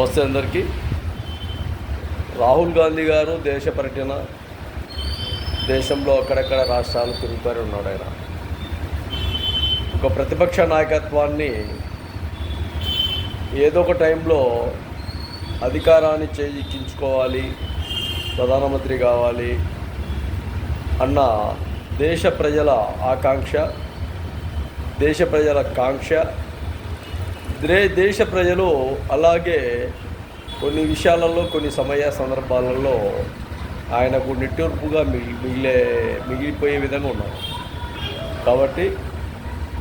నమస్తే అందరికీ. రాహుల్ గాంధీ గారు దేశ పర్యటన, దేశంలో అక్కడక్కడ రాష్ట్రాలు తిరుగుతూనే ఉన్నాడు. ఆయన ఒక ప్రతిపక్ష నాయకత్వాన్ని ఏదో ఒక టైంలో అధికారాన్ని చేజిక్కించుకోవాలి, ప్రధానమంత్రి కావాలి అన్న దేశ ప్రజల ఆకాంక్ష, దేశ ప్రజల కాంక్ష. దేశ ప్రజలు అలాగే కొన్ని విషయాలలో, కొన్ని సందర్భాలలో ఆయనకు నిట్టూర్పుగా మిగిలిపోయే విధంగా ఉన్నారు. కాబట్టి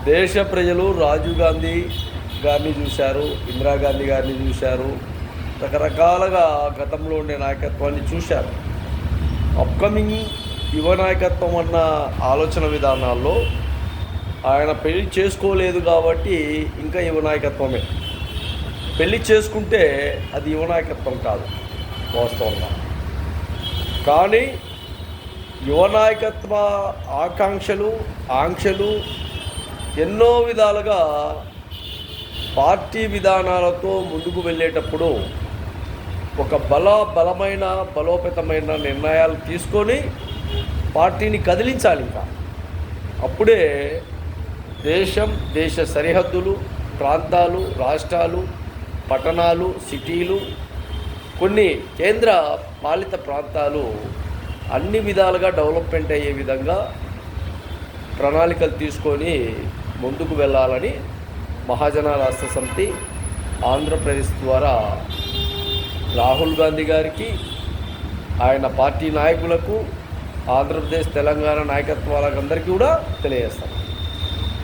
దేశ ప్రజలు రాజీవ్ గాంధీ గారిని చూశారు, ఇందిరాగాంధీ గారిని చూశారు, రకరకాలుగా గతంలో ఉండే నాయకత్వాన్ని చూశారు. అప్కమింగ్ యువ నాయకత్వం అన్న ఆలోచన విధానాల్లో ఆయన పెళ్లి చేసుకోలేదు కాబట్టి ఇంకా యువ నాయకత్వమే. పెళ్లి చేసుకుంటే అది యువ నాయకత్వం కాదు వాస్తవంగా. కానీ యువ నాయకత్వ ఆంక్షలు ఎన్నో విధాలుగా పార్టీ విధానాలతో ముందుకు వెళ్ళేటప్పుడు ఒక బలోపేతమైన నిర్ణయాలు తీసుకొని పార్టీని కదిలించాలి. ఇంకా అప్పుడే దేశ సరిహద్దులు, ప్రాంతాలు, రాష్ట్రాలు, పట్టణాలు, సిటీలు, కొన్ని కేంద్ర పాలిత ప్రాంతాలు అన్ని విధాలుగా డెవలప్మెంట్ అయ్యే విధంగా ప్రణాళికలు తీసుకొని ముందుకు వెళ్ళాలని మహాజన రాష్ట్ర సమితి ఆంధ్రప్రదేశ్ ద్వారా రాహుల్ గాంధీ గారికి, ఆయన పార్టీ నాయకులకు, ఆంధ్రప్రదేశ్ తెలంగాణ నాయకత్వాలకు అందరికీ కూడా తెలియజేస్తాం.